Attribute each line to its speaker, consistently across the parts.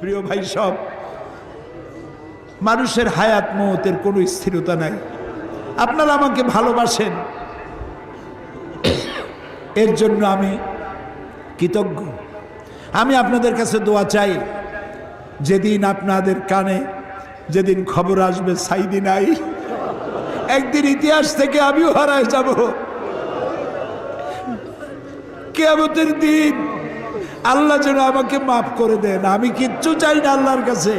Speaker 1: প্রিয় ভাই, সব মানুষের হায়াত মওতের কোনো স্থিরতা নাই। আপনারা আমাকে ভালোবাসেন, এর জন্য আমি কৃতজ্ঞ। আমি আপনাদের কাছে দোয়া চাই, যেদিন আপনাদের কানে যেদিন খবর আসবে সাইদি নাই, একদিন ইতিহাস থেকে আমিও হারায় যাব। কিয়ামতের দিন আল্লাহ যেন আমাকে মাফ করে দেন। আমি কিচ্ছু চাই না আল্লাহর কাছে।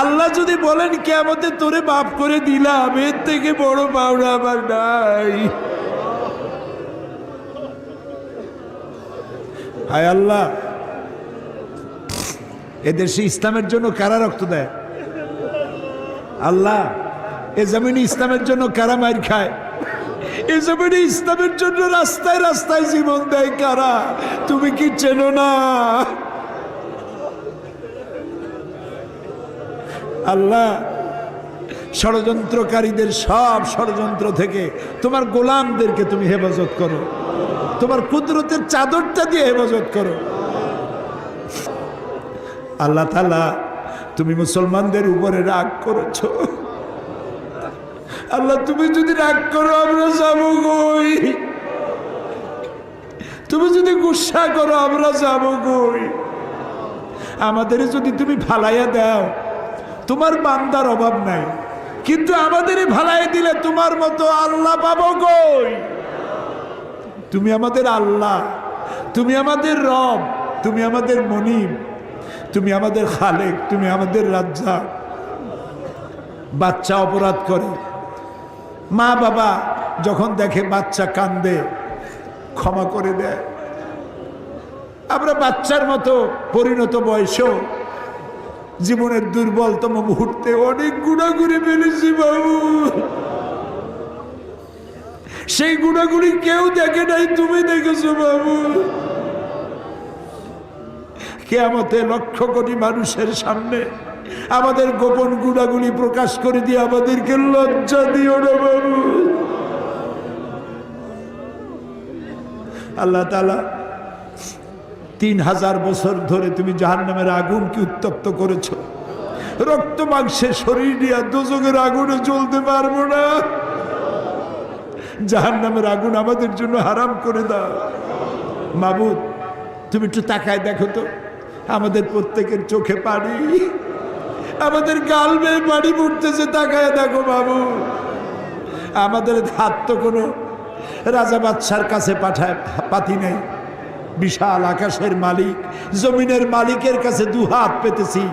Speaker 1: আল্লাহ যদি বলেন কিয়ামতে তোরে মাফ করে দিলাম, এর থেকে বড় পাওনা আমার নাই। হায় আল্লাহ, এদেশে ইসলামের জন্য কারা রক্ত দেয়? আল্লাহ, এ জমিনে ইসলামের জন্য কারা মার খায়? এ জমিনে ইসলামের জন্য রাস্তায় রাস্তায় জীবন দেয় কারা? তুমি কি চেনো না? আল্লাহ, ষড়যন্ত্রকারীদের সব ষড়যন্ত্র থেকে তোমার গোলামদেরকে তুমি হেফাজত করো, তোমার কুদরতের চাদরটা দিয়ে হেফাজত করো। আল্লাহ তাআলা, তুমি মুসলমানদের উপরে রাগ করেছো। আল্লাহ, তুমি যদি রাগ করো আমরা যাবো কই? তুমি যদি গুসা করো আমরা যাবো কই? আমাদের যদি তুমি ভালাইয়া দাও, তোমার বান্দার অভাব নাই, কিন্তু আমাদের ভালাই দিলে তোমার মতো আল্লাহ পাবো কই? তুমি আমাদের আল্লাহ, তুমি আমাদের রব, তুমি আমাদের মনিব, তুমি আমাদের খালেক, তুমি আমাদের রাজ্জাক। বাচ্চা অপরাধ করে, মা বাবা যখন দেখে বাচ্চা কান্দে ক্ষমা করে দেয়। আমরা বাচ্চার মতো পরিণত বয়সেও জীবনের দুর্বলতম মুহূর্তে অনেক গুণাগুলি ফেলেছি বাবু। সেই গুণাগুলি কেউ দেখে নাই, তুমি দেখেছো বাবু। কিয়ামতে লক্ষ কোটি মানুষের সামনে আমাদের গোপন গুণাগুলি প্রকাশ করে দিয়ে আমাদেরকে লজ্জা দিও না বাবু। আল্লাহ তাআলা, 3000 বছর ধরে তুমি জাহান্নামের আগুনকে উত্তপ্ত করেছো। রক্ত মাংসের শরীর নিয়ে দোজখের আগুনে জ্বলতে পারবো না। জাহান্নামের আগুন আমাদের জন্য হারাম করে দাও। মাবুদ, তুমি একটু তাকায় দেখো তো, আমাদের প্রত্যেকের চোখে পানি, আমাদের গাল বেয়ে পানি পড়তেছে। তাকায় দেখো বাবু, আমাদের হাত তো কোনো রাজা বাদশার কাছে পাতি নেই। বিশাল আকাশের মালিক, জমিনের মালিকের কাছে 2 হাত পেতেছি,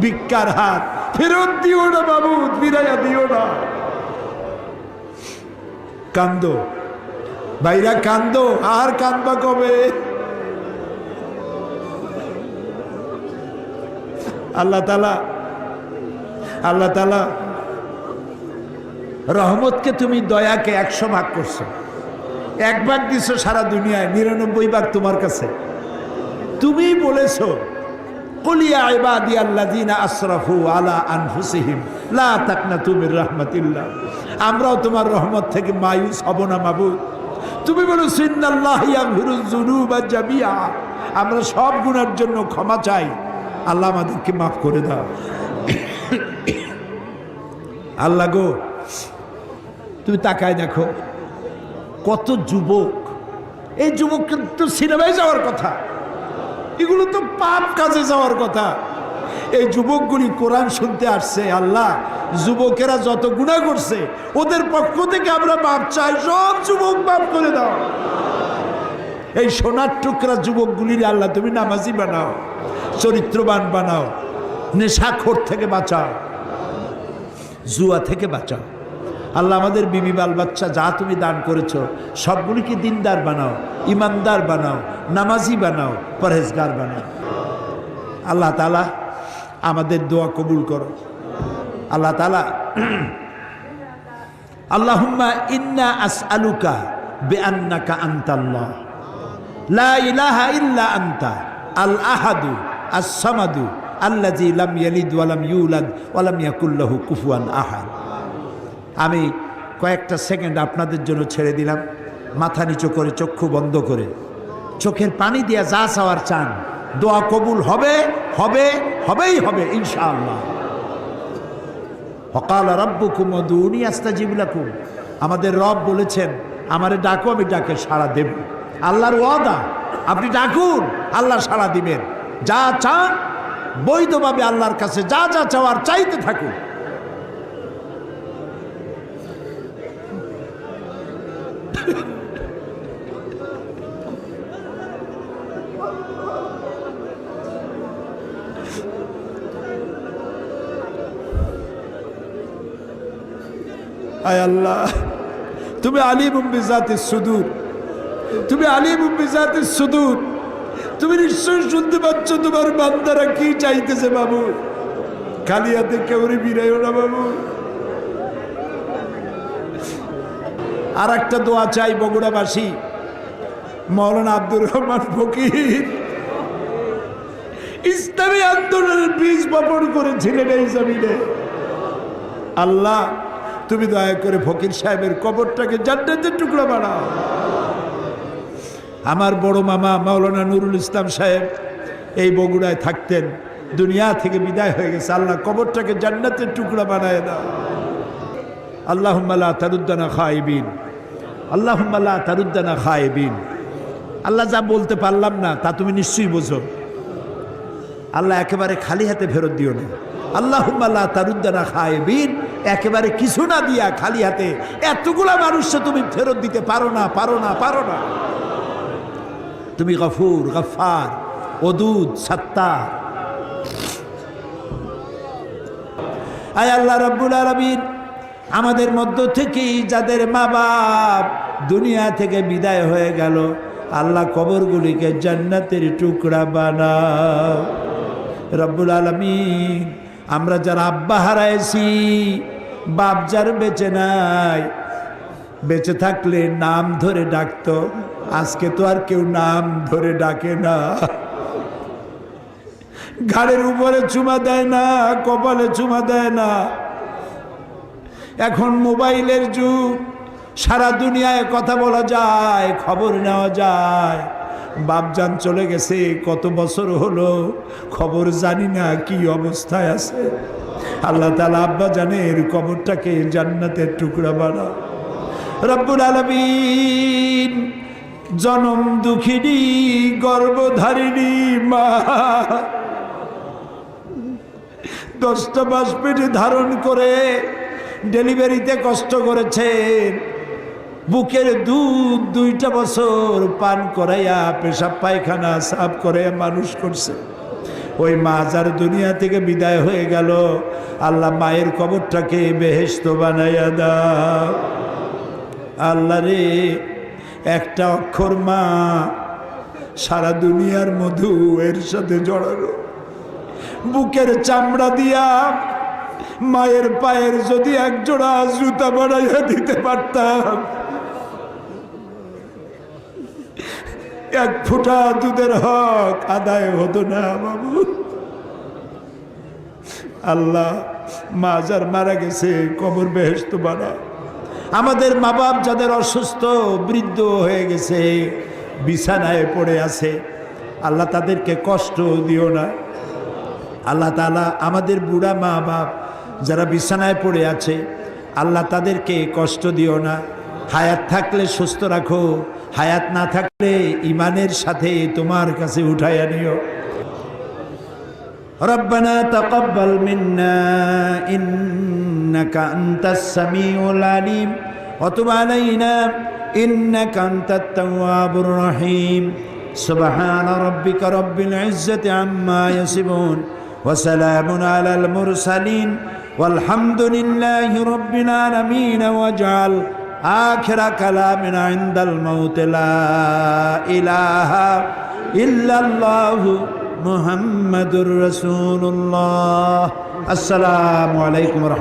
Speaker 1: ভিক্ষার হাত। ফেরত দিও না বাবু, ফিরাইয়া দিও না। কান্দো ভাইরা, কান্দো। আর কান্দবা কবে? আল্লাহ তাআলা রহমতকে তুমি দয়াকে 100 ভাগ করছো। 1 ভাগ দিছো সারা দুনিয়ায়, 99 ভাগ তোমার কাছে। তুমি বলেছো, কুল ইয়া ইবাদিয়াল্লাযিনা আসরাফু আলা আনফুসিহিম লা তাকনাতু মির রাহমাতিল্লাহ। আমরাও তোমার রহমত থেকে মায়ুস হব না মাবুদ। তুমি বলেছো, ইন্নাল্লাহা ইয়াগফিরুয যুনুবা জামিআ। আমরা সব গুনার জন্য ক্ষমা চাই, আল্লাহ আমাদেরকে মাফ করে দাও। আল্লাহ গো, তুমি তাকায় দেখো কত যুবক। এই যুবক তো সিনেমায় যাওয়ার কথা, এগুলো তো পাপ কাজে যাওয়ার কথা। এই যুবকগুলি কোরআন শুনতে আসছে। আল্লাহ, যুবকেরা যত গুনাহ করছে ওদের পক্ষ থেকে আমরা মাপ চাই। সব যুবক মাফ করে দাও। এই সোনার টুকরা যুবকগুলির আল্লাহ তুমি নামাজি বানাও, চরিত্রবান বানাও, নেশাখোর থেকে বাঁচাও, জুয়া থেকে বাঁচাও। আল্লাহ, আমাদের বিবি বাল বাচ্চা যা তুমি দান করেছো সবগুলিকে দিনদার বানাও, ইমানদার বানাও, নামাজি বানাও, পরহেজগার বানাও। আল্লাহ তাআলা আমাদের দোয়া কবুল করো। আল্লাহ তাআলা, আল্লাহুম্মা ইন্না আসআলুকা বিআন্নাকা আনতাল্লাহ লা ইলাহা ইল্লা আনতা আল আহাদু আস সামাদু আল্লাযী লাম ইয়ালিদ ওয়া লাম ইউলাদ ওয়া লাম ইয়াকুল লাহু কুফুয়ান আহাদ। আমি কয়েকটা সেকেন্ড আপনাদের জন্য ছেড়ে দিলাম। মাথা নিচু করে, চক্ষু বন্ধ করে, চোখের পানি দিয়া যা চাওয়ার চান, দোয়া কবুল হবে, হবে, হবেই হবে ইনশাআল্লাহ। ওয়াকালা রাব্বুকুম উদউনি আস্তাজিব লাকুম, আমাদের রব বলেছেন আমারে ডাকো আমি ডাকে সাড়া দেব। আল্লাহর ওয়াদা, আপনি ডাকুন আল্লাহ সাড়া দিবেন। যা চান বৈধভাবে আল্লাহর কাছে যা যা চাওয়ার চাইতে থাকুন। আয় আল্লাহ, তুমি আলিমুম বিজাতিস সুদূর, তুমি আলিমুম বিজাতিস সুদূর, তুমি নিশ্চয়ই শুনতে পাচ্ছ তোমার বান্দারা কি চাইতেছে বাবু। খালি হাতে কেউরে বিরাইও না বাবু। আর একটা দোয়া চাই বগুড়াবাসী, মাওলানা আব্দুর রহমান ফকির ইসলামী আন্দোলনের বীজ বপন করেছিলেন এই জমিনে। আল্লাহ তুমি দয়া করে ফকির সাহেবের কবরটাকে জান্নাতের টুকরা বানাও। আমার বড় মামা মাওলানা নুরুল ইসলাম সাহেব এই বগুড়ায় থাকতেন, দুনিয়া থেকে বিদায় হয়ে গেছে। আল্লাহ কবরটাকে জান্নাতের টুকরা বানায় দাও। আল্লাহুম্মা লা তারুদ্দানা খায়বিন, আল্লাহুম্মা লা তারুদ্দানা খায়বিন। আল্লাহ যা বলতে পারলাম না তা তুমি নিশ্চয়ই বোঝো। আল্লাহ একেবারে খালি হাতে ফেরত দিও না। আল্লাহুম্মা লা তারুদ্দানা খায়বিন, একেবারে কিছু না দিয়া খালি হাতে এতগুলা মানুষকে তুমি ফেরত দিতে পারো না, পারো না, পারো না। তুমি গফুর, গফফার, ওদুদ, সাত্তার। আয় আল্লাহ রাব্বুল আলামিন, আমাদের মধ্য থেকেই যাদের মা বাপ দুনিয়া থেকে বিদায় হয়ে গেল, আল্লাহ কবরগুলিকে জান্নাতের টুকরা বানাও রব্বুল আলামিন। আমরা যারা আব্বা হারাইছি, বাপ যার বেঁচে নাই, বেঁচে থাকলে নাম ধরে ডাকতো, আজকে তো আর কেউ নাম ধরে ডাকে না। ঘাড়ের উপরে চুমা দেয় না, কপালে চুমা দেয় না। এখন মোবাইলের যুগ, সারা দুনিয়ায় কথা বলা যায়, খবর নেওয়া যায়। বাপজান চলে গেছে কত বছর হলো, খবর জানি না কি অবস্থায় আছে। আল্লাহ তাআলা আব্বা জানের কবরটাকে জান্নাতের টুকরা বানাও রব্বুল আলামিন। জনম দুঃখিনী গর্ভধারিণী মা 10টা মাস পেটে ধারণ করে ডেলিভারিতে কষ্ট করেছেন, বুকের দুধ 2টা বছর পান করাইয়া পেশাব পায়খানা সাফ করে মানুষ করছে। ওই মা যার দুনিয়া থেকে বিদায় হয়ে গেল, আল্লাহ মায়ের কবরটাকে বেহেশত বানাইয়া দাও। আল্লাহ রে, একটা অক্ষর মা সারা দুনিয়ার মধু এর সাথে জড়ানো। বুকের চামড়া দিয়া মায়ের পায়ের যদি এক জোড়া জুতা বানাইয়া দিতে পারতাম, এক ফোঁটা দুধের হক আদায় হতো না বাবু। আল্লাহ মা যার মারা গেছে কবর বেহেশত বানাও। আমাদের মা বাপ যাদের অসুস্থ বৃদ্ধ হয়ে গেছে, বিছানায় পড়ে আছে, আল্লাহ তাদেরকে কষ্ট দিও না। আল্লাহ তাআলা আমাদের বুড়া মা বাপ যারা বিছানায় পড়ে আছে, আল্লাহ তাদেরকে কষ্ট দিও না। হায়াত থাকলে সুস্থ রাখো, হায়াত না থাকলে ইমানের সাথে তোমার কাছে উঠাইয়া নিও। রব্বানা তাকাব্বাল মিন্না ইন্নাকা আনতাস সামিউল আলিম ওয়া তুব আলাইনা ইন্নাকা আনতাত তাওয়াবুর রহিম। সুবহানা রাব্বিকা রাব্বিল ইজ্জাতি আম্মা ইয়াসিফুন ওয়া সালামুন আলাল মুরসালিন ওয়ালহামদুলিল্লাহি রাব্বিল আলামিন। ওয়াজআল আখিরা কালামিনা ইনদাল মাউত লা ইলাহা ইল্লাল্লাহু মুহাম্মাদুর রাসূলুল্লাহ। আসসালামু আলাইকুম ওয়া রাহমাতুল্লাহ।